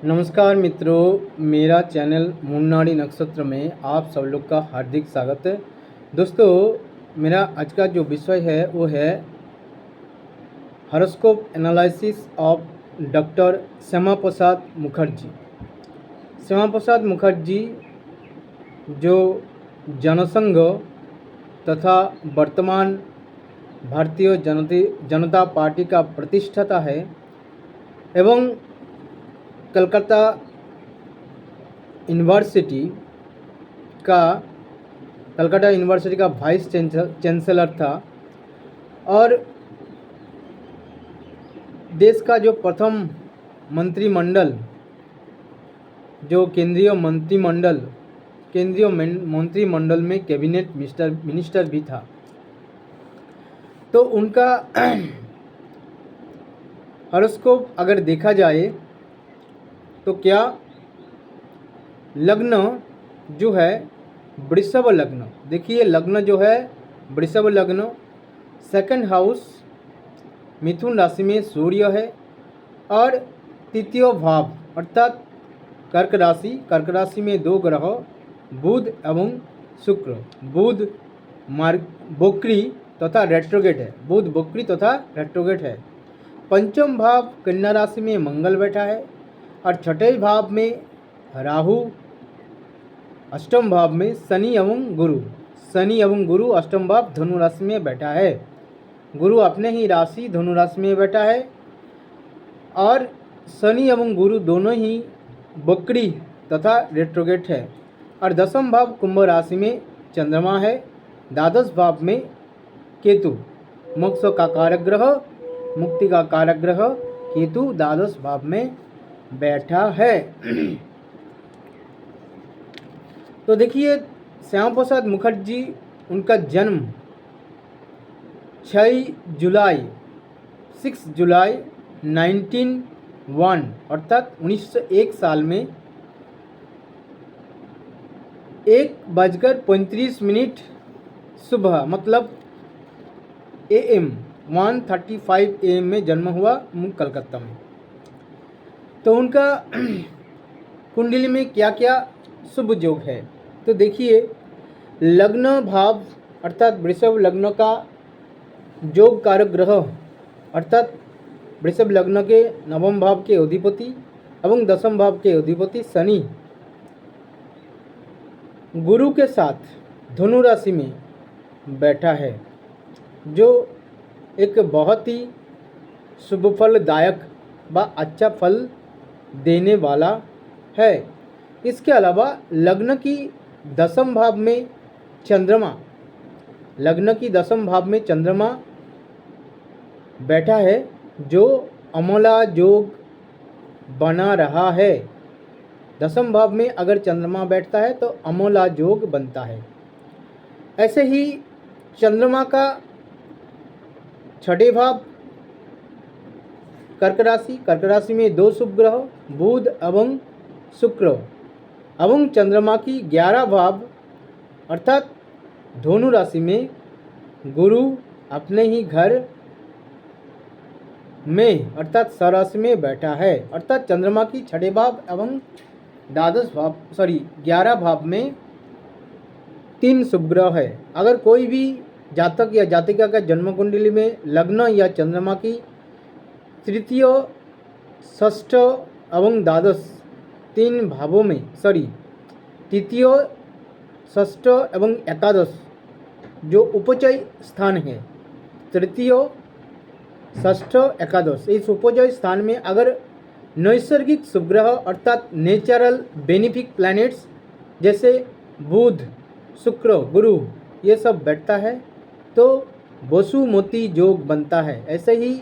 नमस्कार मित्रों, मेरा चैनल मुन्नाडी नक्षत्र में आप सब लोग का हार्दिक स्वागत है। दोस्तों, मेरा आज का जो विषय है वो है horoscope analysis of doctor Shyama Prasad Mukherjee. Shyama Prasad Mukherjee जो जनसंघ तथा वर्तमान भारतीय जनता पार्टी का प्रतिष्ठाता है एवं कलकत्ता यूनिवर्सिटी का वाइस चांसलर था और देश का जो प्रथम मंत्रिमंडल जो केंद्रीय मंत्रिमंडल में कैबिनेट मिनिस्टर भी था। तो उनका हॉरोस्कोप अगर देखा जाए तो क्या लग्न जो है वृषभ लग्न, देखिए लग्न जो है वृषभ लग्न, सेकंड हाउस मिथुन राशि में सूर्य है और तृतीय भाव अर्थात कर्क राशि में दो ग्रह बुध एवं शुक्र, बुध बोक्री तथा रेट्रोगेट है, बुध बोक्री तथा रेट्रोगेट है। पंचम भाव कन्या राशि में मंगल बैठा है और छठे भाव में राहु, अष्टम भाव में शनि एवं गुरु अष्टम भाव धनु राशि में बैठा है। गुरु अपने ही राशि धनु राशि में बैठा है और शनि एवं गुरु दोनों ही बकरी तथा रेट्रोगेट है। और दसम भाव कुंभ राशि में चंद्रमा है, द्वादश भाव में केतु, मोक्ष का कारक ग्रह, मुक्ति का कारक ग्रह केतु द्वादश भाव में बैठा है। तो देखिए श्यामा प्रसाद मुखर्जी, उनका जन्म 6 जुलाई 1901 अर्थात 1901 साल में 1:35 सुबह मतलब AM 1:35 AM में जन्म हुआ कलकत्ता में। तो उनका कुंडली में क्या क्या शुभ योग है तो देखिए लग्न भाव अर्थात वृषभ लग्न का योग कारक ग्रह अर्थात वृषभ लग्न के नवम भाव के अधिपति एवं दसम भाव के अधिपति शनि गुरु के साथ धनु राशि में बैठा है, जो एक बहुत ही शुभ फलदायक व अच्छा फल देने वाला है। इसके अलावा लग्न की दसम भाव में चंद्रमा बैठा है, जो अमोला योग बना रहा है। दसम भाव में अगर चंद्रमा बैठता है तो अमोला योग बनता है। ऐसे ही चंद्रमा का छठे भाव कर्क राशि में दो शुभ ग्रह बुध एवं शुक्र एवं चंद्रमा की 11 भाव अर्थात धनु राशि में गुरु अपने ही घर में अर्थात स्वराशि में बैठा है। अर्थात चंद्रमा की छठे भाव एवं 11 भाव में 3 शुभ ग्रह है। अगर कोई भी जातक या जातिका का जन्म कुंडली में लग्न या चंद्रमा की तृतीय, षष्ठ एवं द्वादश 3 भावों में तृतीय, षष्ठ एवं एकादश जो उपचय स्थान है, तृतीय, षष्ठ, एकादश, इस उपचय स्थान में अगर नैसर्गिक शुभग्रह अर्थात नेचुरल बेनिफिक प्लैनेट्स जैसे बुध, शुक्र, गुरु ये सब बैठता है तो वसुमती योग बनता है। ऐसे ही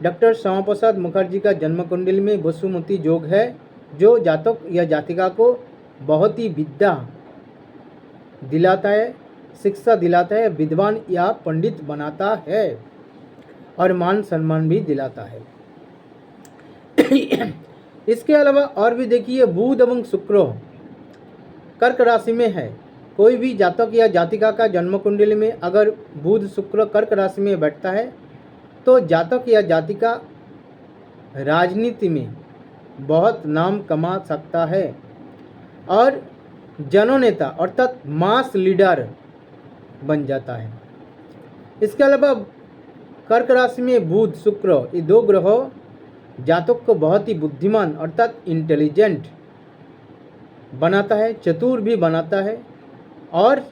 डॉक्टर श्यामा प्रसाद मुखर्जी का जन्म कुंडली में वसुमती योग है, जो जातक या जातिका को बहुत ही विद्या दिलाता है, शिक्षा दिलाता है, विद्वान या पंडित बनाता है और मान सम्मान भी दिलाता है। इसके अलावा और भी देखिए बुध एवं शुक्र कर्क राशि में है। कोई भी जातक या जातिका का जन्म कुंडली में अगर बुध शुक्र कर्क राशि में बैठता है तो जातक या जातिका राजनीति में बहुत नाम कमा सकता है और जननेता अर्थात मास लीडर बन जाता है। इसके अलावा कर्क राशि में बुध शुक्र ये दो ग्रह जातक को बहुत ही बुद्धिमान अर्थात इंटेलिजेंट बनाता है, चतुर भी बनाता है और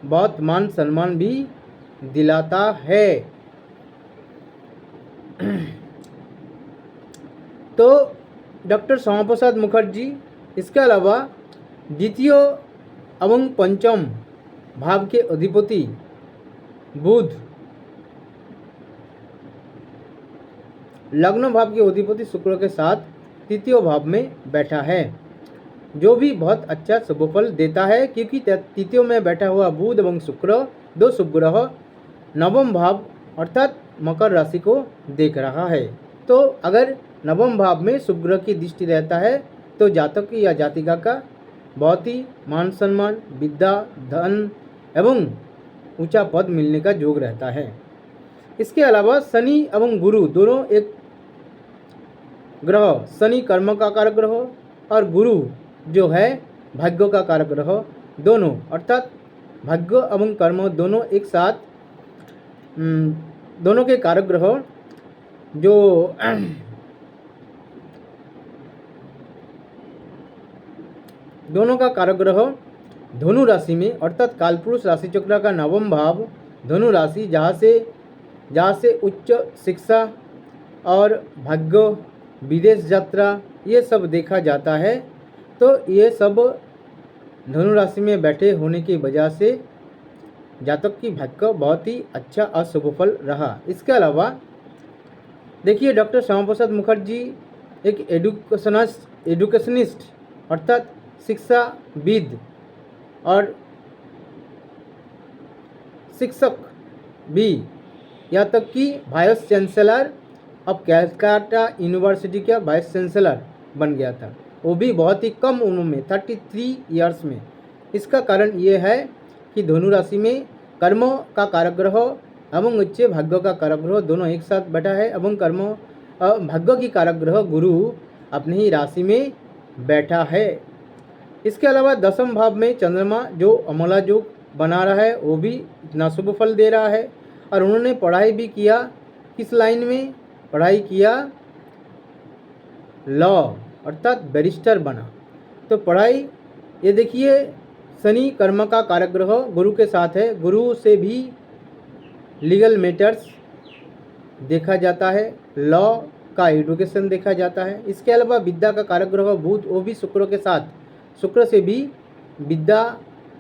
बहुत मान सम्मान भी दिलाता है। तो डॉक्टर श्यामा प्रसाद मुखर्जी इसके अलावा द्वितीय एवं पंचम भाव के अधिपति बुध, लग्न भाव के अधिपति शुक्र के साथ तृतीय भाव में बैठा है, जो भी बहुत अच्छा शुभफल देता है, क्योंकि तृतीय में बैठा हुआ बुध एवं शुक्र दो शुभ ग्रह नवम भाव अर्थात मकर राशि को देख रहा है। तो अगर नवम भाव में शुभ ग्रह की दृष्टि रहता है तो जातक या जातिका का बहुत ही मान सम्मान, विद्या, धन एवं ऊंचा पद मिलने का योग रहता है। इसके अलावा शनि एवं गुरु दोनों एक ग्रह, शनि कर्म का कारक ग्रह और गुरु जो है भाग्य का कारक ग्रह, दोनों अर्थात भाग्य एवं कर्म दोनों एक साथ दोनों के कारक ग्रह जो दोनों का कारक ग्रह धनु राशि में अर्थात कालपुरुष राशि चक्र का नवम भाव धनु राशि, जहाँ से उच्च शिक्षा और भाग्य, विदेश यात्रा ये सब देखा जाता है। तो ये सब धनु राशि में बैठे होने की वजह से जातक की भाग्य बहुत ही अच्छा और शुभफल रहा। इसके अलावा देखिए डॉक्टर श्यामा प्रसाद मुखर्जी एक एडुकेशनिस्ट अर्थात शिक्षाविद और शिक्षक भी, यहाँ तक कि वाइस चांसलर अब कैलकाटा यूनिवर्सिटी का वाइस चांसलर बन गया था, वो भी बहुत ही कम उम्र में 33 ईयर्स में। इसका कारण ये है कि धनु राशि में कर्म का कारक ग्रह एवं उच्च भाग्य का कारक ग्रह दोनों एक साथ बैठा है एवं कर्म भाग्य की कारक ग्रह गुरु अपने ही राशि में बैठा है। इसके अलावा दसम भाव में चंद्रमा जो अमला योग बना रहा है वो भी इतना शुभ फल दे रहा है। और उन्होंने पढ़ाई भी किया, किस लाइन में पढ़ाई किया, लॉ अर्थात बैरिस्टर बना। तो पढ़ाई ये देखिए शनि कर्म का कारक ग्रह गुरु के साथ है, गुरु से भी लीगल मैटर्स देखा जाता है, लॉ का एडुकेशन देखा जाता है। इसके अलावा विद्या का कारक ग्रह बुध वो भी शुक्र के साथ, शुक्र से भी विद्या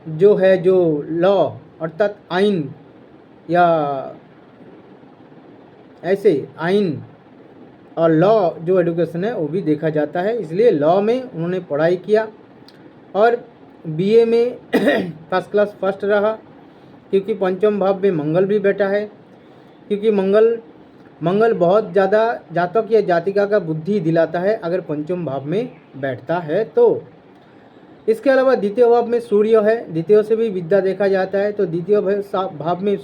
जो है, जो लॉ अर्थात आइन या ऐसे आइन और लॉ जो एडुकेशन है वो भी देखा जाता है। इसलिए लॉ में उन्होंने पढ़ाई किया और बीए में फर्स्ट क्लास फर्स्ट रहा, क्योंकि पंचम भाव में मंगल भी बैठा है, क्योंकि मंगल बहुत ज़्यादा जातक या जातिका का बुद्धि दिलाता है अगर पंचम भाव में बैठता है तो। इसके अलावा द्वितीय भाव में सूर्य है, द्वितीय से भी विद्या देखा जाता है। तो द्वितीय भाव में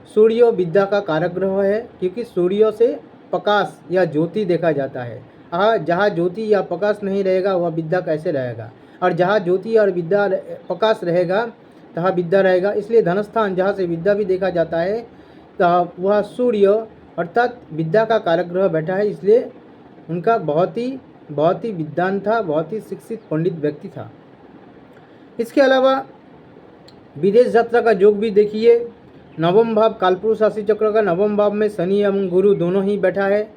सूर्य विद्या का कारक ग्रह है, क्योंकि सूर्य से प्रकाश या ज्योति देखा जाता है। जहाँ ज्योति या प्रकाश नहीं रहेगा वह विद्या कैसे रहेगा, और जहाँ ज्योति और विद्या प्रकाश रहेगा तहाँ विद्या रहेगा। इसलिए धनस्थान जहाँ से विद्या भी देखा जाता है तो वह सूर्य अर्थात विद्या का कारक ग्रह बैठा है। इसलिए उनका बहुत ही विद्वान था, बहुत ही शिक्षित पंडित व्यक्ति था। इसके अलावा विदेश यात्रा का योग भी देखिए, नवम भाव कालपुरुष राशि चक्र का नवम भाव में शनि एवं गुरु दोनों ही बैठा है।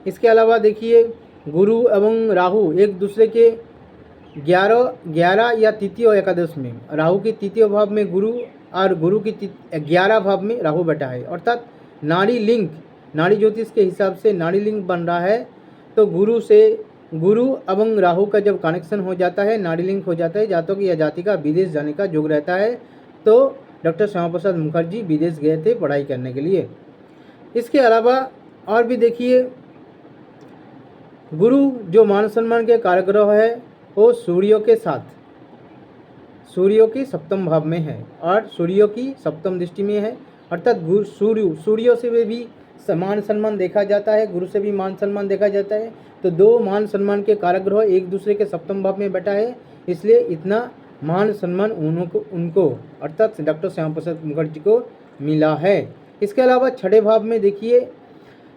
इसके अलावा देखिए गुरु एवं राहु एक दूसरे के 11 या तृतीय एकादश में, राहु की तृतीय भाव में गुरु और गुरु की 11 भाव में राहु बैठा है, अर्थात नाड़ी लिंक, नाड़ी ज्योतिष के हिसाब से नाड़ी लिंक बन रहा है। तो गुरु एवं राहु का जब कनेक्शन हो जाता है, नाड़ी लिंक हो जाता है, जातक या जाति का विदेश जाने का योग रहता है। तो डॉक्टर श्यामा प्रसाद मुखर्जी विदेश गए थे पढ़ाई करने के लिए। इसके अलावा और भी देखिए गुरु जो मान सम्मान के कारक ग्रह है वो सूर्य के साथ, सूर्य की सप्तम भाव में है और सूर्य की सप्तम दृष्टि में है, अर्थात सूर्य से भी मान सम्मान देखा जाता है, गुरु से भी मान सम्मान देखा जाता है। तो दो मान सम्मान के कारक ग्रह एक दूसरे के सप्तम भाव में बैठा है, इसलिए इतना मान सम्मान उनको अर्थात डॉक्टर श्यामा प्रसाद मुखर्जी को मिला है। इसके अलावा छठे भाव में देखिए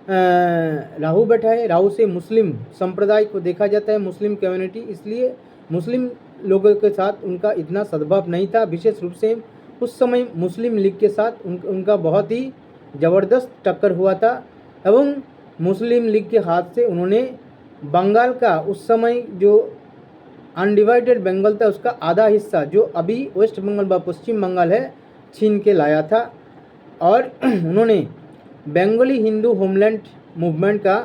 राहु बैठा है। राहु से मुस्लिम संप्रदाय को देखा जाता है, मुस्लिम कम्युनिटी, इसलिए मुस्लिम लोगों के साथ उनका इतना सद्भाव नहीं था। विशेष रूप से उस समय मुस्लिम लीग के साथ उनका बहुत ही ज़बरदस्त टक्कर हुआ था एवं मुस्लिम लीग के हाथ से उन्होंने बंगाल का उस समय जो अनडिवाइडेड बंगाल था उसका आधा हिस्सा जो अभी वेस्ट बंगाल व पश्चिम बंगाल है छीन के लाया था और उन्होंने बंगाली हिंदू होमलैंड मूवमेंट का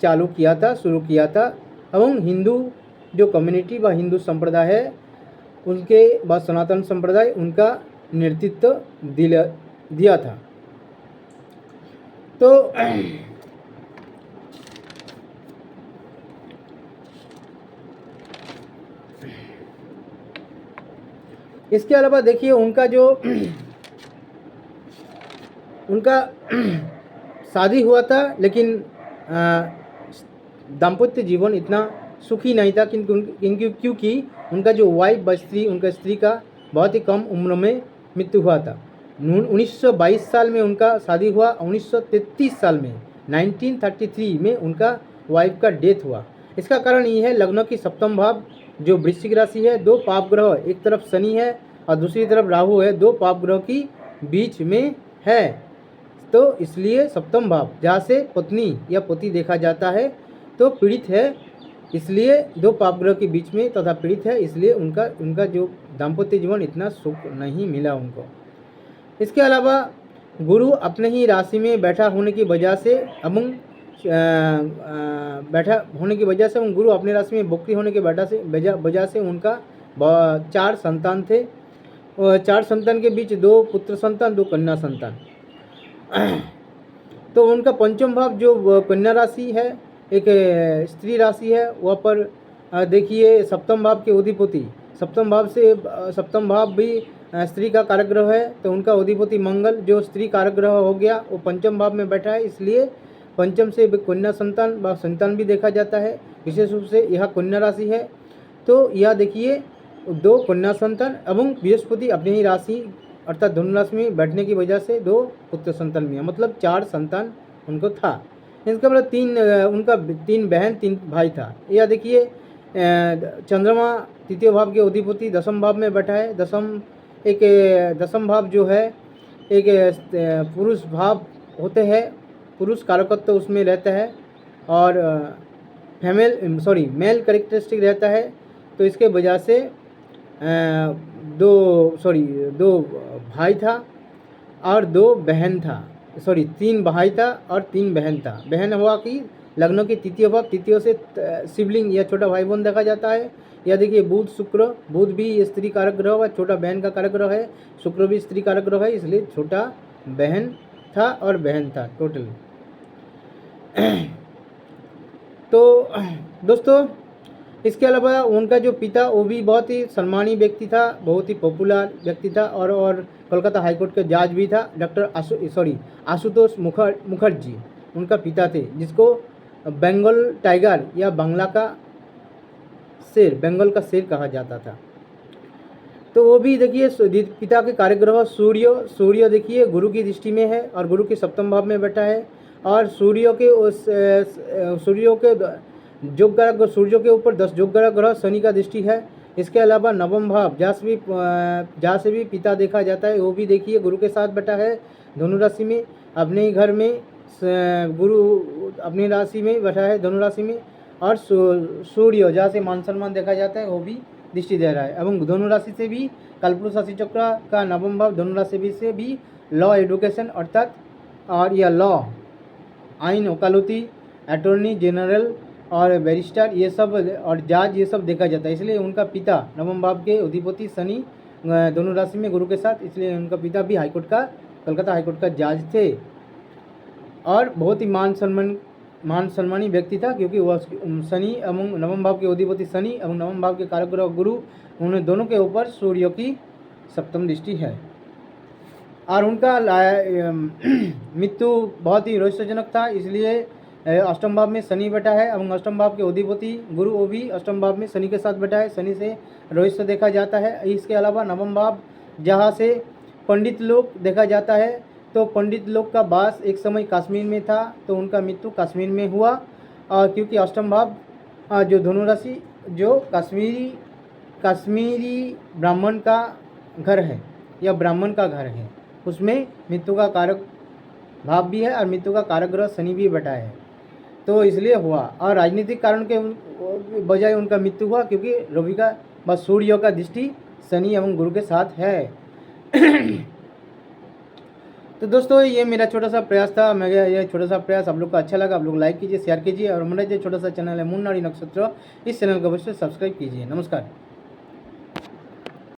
शुरू किया था एवं हिंदू जो कम्युनिटी व हिंदू संप्रदाय है उनके व सनातन संप्रदाय उनका नेतृत्व दिया था। तो इसके अलावा देखिए उनका शादी हुआ था, लेकिन दाम्पत्य जीवन इतना सुखी नहीं था क्योंकि उनका जो वाइफ व उनका स्त्री का बहुत ही कम उम्र में मृत्यु हुआ था। 1922 साल में उनका शादी हुआ, 1933 साल में 1933 में उनका वाइफ का डेथ हुआ। इसका कारण ये है लग्न की सप्तम भाव जो वृश्चिक राशि है, दो पाप ग्रह, एक तरफ शनि है और दूसरी तरफ राहु है, दो पाप ग्रह की बीच में है। तो इसलिए सप्तम भाव जहाँ से पत्नी या पति देखा जाता है तो पीड़ित है, इसलिए दो पाप ग्रह के बीच में तथा पीड़ित है, इसलिए उनका जो दाम्पत्य जीवन इतना सुख नहीं मिला उनको। इसके अलावा गुरु अपने ही राशि में बैठा होने की वजह से एवं गुरु अपने राशि में वक्री होने की वजह से उनका 4 संतान थे और 4 संतान के बीच 2 पुत्र संतान 2 कन्या संतान। तो उनका पंचम भाव जो कन्या राशि है, एक स्त्री राशि है, वहाँ पर देखिए सप्तम भाव के अधिपति, सप्तम भाव भी स्त्री का कारक ग्रह है, तो उनका अधिपति मंगल जो स्त्री कारक ग्रह हो गया वो पंचम भाव में बैठा है, इसलिए पंचम से कन्या संतान व संतान भी देखा जाता है। विशेष रूप से यह कन्या राशि है, तो यह देखिए 2 कन्या संतान एवं बृहस्पति अपनी ही राशि अर्थात धनु राशि में बैठने की वजह से 2 पुत्र संतान भी है, मतलब 4 संतान उनको था। इसका मतलब उनका 3 बहन 3 भाई था। यह देखिए चंद्रमा तृतीय भाव के अधिपति 10वें भाव में बैठा है। दसम भाव जो है एक पुरुष भाव होते हैं, पुरुष कारकत्व उसमें रहता है और मेल कैरेक्टरिस्टिक रहता है। तो इसके वजह से 2 भाई था और 2 बहन था, 3 भाई था और 3 बहन था। बहन हुआ कि लग्नों की तृतीय भाव, तृतीय से सिबलिंग या छोटा भाई बहन देखा जाता है। या देखिए बुध शुक्र, बुध भी स्त्री कारक ग्रह है, छोटा बहन का कारक ग्रह है, शुक्र भी स्त्री कारक ग्रह है, इसलिए छोटा बहन था और बहन था टोटल। तो दोस्तों इसके अलावा उनका जो पिता वो भी बहुत ही सम्मानीय व्यक्ति था, बहुत ही पॉपुलर व्यक्ति था और कोलकाता हाईकोर्ट के जज भी था। डॉक्टर आशुतोष मुखर्जी उनका पिता थे, जिसको बंगाल टाइगर या बंगाल का शेर कहा जाता था। तो वो भी देखिए पिता के कार्यग्रह सूर्य देखिए गुरु की दृष्टि में है और गुरु के सप्तम भाव में बैठा है और सूर्य के ऊपर 10 योग ग्रह शनि का दृष्टि है। इसके अलावा नवम भाव जहाँ से भी पिता देखा जाता है वो भी देखिए गुरु के साथ बैठा है धनु राशि में, अपने ही घर में गुरु अपनी राशि में बैठा है धनु राशि में और सूर्य जहाँ से मान सम्मान देखा जाता है वो भी दृष्टि दे रहा है। एवं धनु राशि से भी कालपुरुष राशि चक्र का नवम भाव धनु राशि से भी लॉ एडुकेशन अर्थात और यह लॉ आइन वकालती अटॉर्नी जनरल और बैरिस्टर ये सब और जज ये सब देखा जाता है। इसलिए उनका पिता नवम भाव के अधिपति शनि धनु राशि में गुरु के साथ, इसलिए उनका पिता भी कलकत्ता हाईकोर्ट का जज थे और बहुत ही मान सम्मानी व्यक्ति था, क्योंकि वह शनि एवं नवम भाव के अधिपति शनि एवं नवम भाव के कारक ग्रह गुरु उन्हें दोनों के ऊपर सूर्य की सप्तम दृष्टि है। और उनका मृत्यु बहुत ही रहस्यजनक था, इसलिए अष्टम भाव में शनि बैठा है एवं अष्टम भाव के अधिपति गुरु वो भी अष्टम भाव में शनि के साथ बैठा है, शनि से रहस्य देखा जाता है। इसके अलावा नवम भाव जहाँ से पंडित लोग देखा जाता है, तो पंडित लोग का वास एक समय कश्मीर में था, तो उनका मृत्यु कश्मीर में हुआ, क्योंकि अष्टम भाव जो धनु राशि जो कश्मीरी ब्राह्मण का घर है या ब्राह्मण का घर है, उसमें मृत्यु का कारक भाव भी है और मृत्यु का कारक ग्रह शनि भी बैठा है, तो इसलिए हुआ। और राजनीतिक कारण के बजाय उनका मृत्यु हुआ क्योंकि रवि का व सूर्य का दृष्टि शनि एवं गुरु के साथ है। तो दोस्तों ये मेरा छोटा सा प्रयास था, मेरा ये छोटा सा प्रयास आप लोग को अच्छा लगा, आप लोग लाइक कीजिए, शेयर कीजिए और मेरा जो छोटा सा चैनल है मून नाड़ी नक्षत्र, इस चैनल को अवश्य सब्सक्राइब कीजिए। नमस्कार।